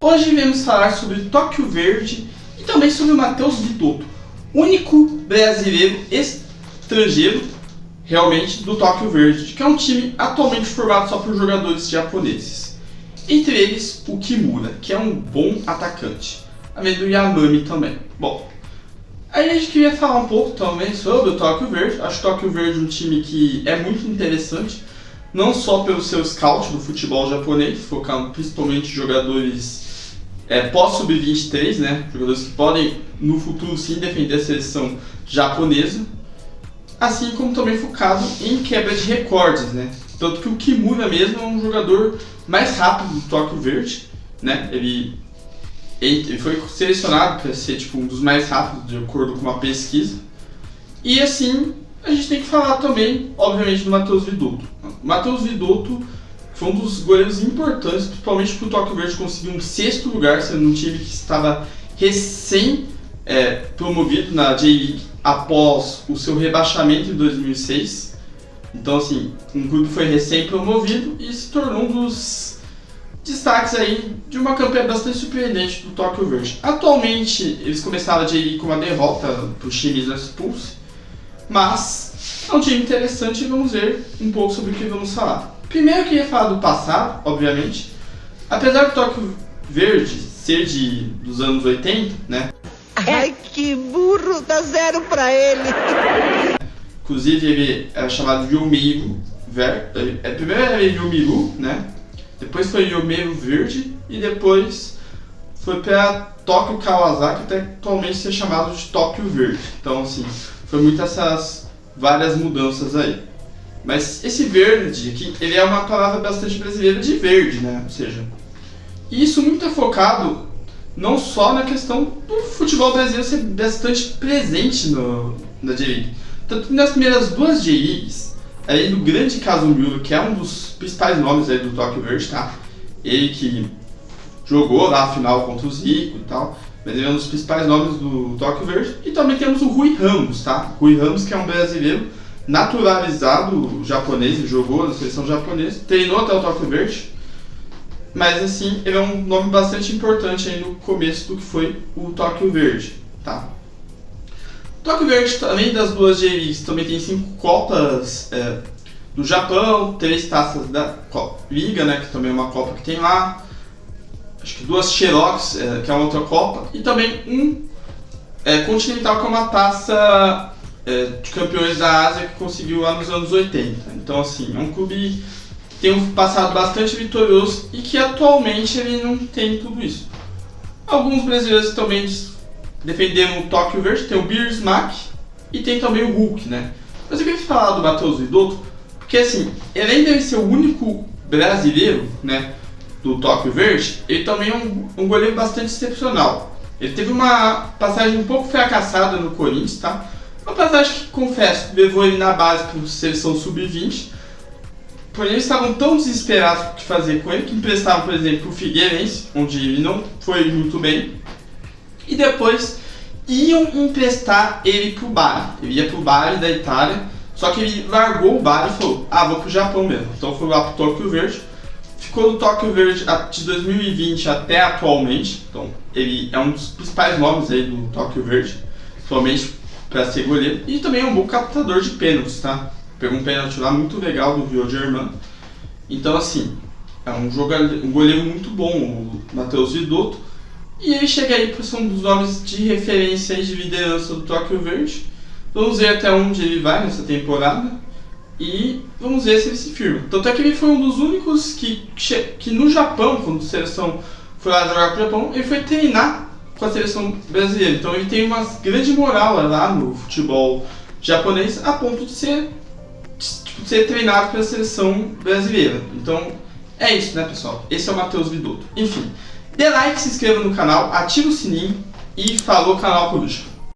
Hoje iremos falar sobre o Tóquio Verde e também sobre o Matheus Vidotto, único brasileiro estrangeiro realmente do Tóquio Verde, que é um time atualmente formado só por jogadores japoneses. Entre eles o Kimura, que é um bom atacante, além do Yamami também. Bom, aí a gente queria falar um pouco também sobre o Tóquio Verde. Acho o Tóquio Verde um time que é muito interessante, não só pelo seu scout do futebol japonês, focando principalmente em jogadores pós-sub-23, né? Jogadores que podem no futuro sim defender a seleção japonesa, assim como também focado em quebra de recordes, né? Tanto que o Kimura mesmo é um jogador mais rápido do Tóquio Verde, né? Ele foi selecionado para ser tipo um dos mais rápidos de acordo com uma pesquisa. E assim, a gente tem que falar também, obviamente, do Matheus Vidotto. O Matheus Vidotto foi um dos goleiros importantes, principalmente para o Tóquio Verde conseguir um 6º lugar, sendo um time que estava recém promovido na J-League após o seu rebaixamento em 2006. Então, assim, um clube foi recém promovido e se tornou um dos destaques aí de uma campanha bastante surpreendente do Tóquio Verde. Atualmente, eles começaram a J-League com uma derrota para os times da Pulse, mas é um time interessante e vamos ver um pouco sobre o que vamos falar. Primeiro eu queria falar do passado, obviamente. Apesar do Tóquio Verde ser dos anos 80, né? Ai, que burro, dá 0 pra ele. Inclusive ele era chamado Yomiuri Verde. Primeiro era Yomiuri, né? Depois foi Yomiuri Verde e depois foi para Tóquio Kawasaki, até atualmente ser chamado de Tóquio Verde. Então, assim, foi muitas essas várias mudanças aí. Mas esse verde aqui, ele é uma palavra bastante brasileira de verde, né? Ou seja, isso muito é focado não só na questão do futebol brasileiro ser bastante presente na J-League. Tanto que nas primeiras 2 J-Leagues, aí do grande Kazumura, que é um dos principais nomes aí do Tóquio Verde, tá? Ele que jogou lá a final contra o Zico e tal, mas ele é um dos principais nomes do Tóquio Verde. E também temos o Rui Ramos, tá? Rui Ramos, que é um brasileiro naturalizado japonês, ele jogou na seleção japonesa, treinou até o Tóquio Verde, mas assim, ele é um nome bastante importante aí no começo do que foi o Tóquio Verde, tá? O Tóquio Verde, além das 2 J-Leagues, também tem 5 Copas do Japão, 3 taças da Liga, né, que também é uma Copa que tem lá, acho que 2 Xerox, que é uma outra Copa, e também um Continental, que é uma taça de campeões da Ásia que conseguiu lá nos anos 80. Então, assim, é um clube que tem um passado bastante vitorioso e que atualmente ele não tem tudo isso. Alguns brasileiros também defenderam o Tóquio Verde, tem o Bismarck e tem também o Hulk, né? Mas eu queria falar do Matheus Vidotto, porque assim, além de ser o único brasileiro, né, do Tóquio Verde, ele também é um goleiro bastante excepcional. Ele teve uma passagem um pouco fracassada no Corinthians, tá? Uma passagem que, confesso, levou ele na base para a seleção sub-20, porém eles estavam tão desesperados por que fazer com ele que emprestaram, por exemplo, para o Figueirense, onde ele não foi muito bem, e depois iam emprestar ele para o Bari. Ele ia para o Bari da Itália, só que ele largou o Bari e falou: vou para o Japão mesmo. Então foi lá para o Tóquio Verde, ficou no Tóquio Verde de 2020 até atualmente. Então ele é um dos principais nomes aí do Tóquio Verde, principalmente para ser goleiro, e também é um bom captador de pênaltis, tá? Pegou um pênalti lá muito legal do Rio Germán. Então, assim, é um goleiro muito bom, o Matheus Vidotto, e ele chega aí para ser um dos nomes de referência e de liderança do Tóquio Verde. Vamos ver até onde ele vai nessa temporada e vamos ver se ele se firma. Tanto é que ele foi um dos únicos que no Japão, quando a seleção foi lá jogar para o Japão, ele foi treinar com a seleção brasileira. Então ele tem uma grande moral lá no futebol japonês, a ponto de ser treinado pela seleção brasileira. Então é isso, né, pessoal? Esse é o Matheus Vidotto. Enfim, dê like, se inscreva no canal, ative o sininho e falou, canal Coruja.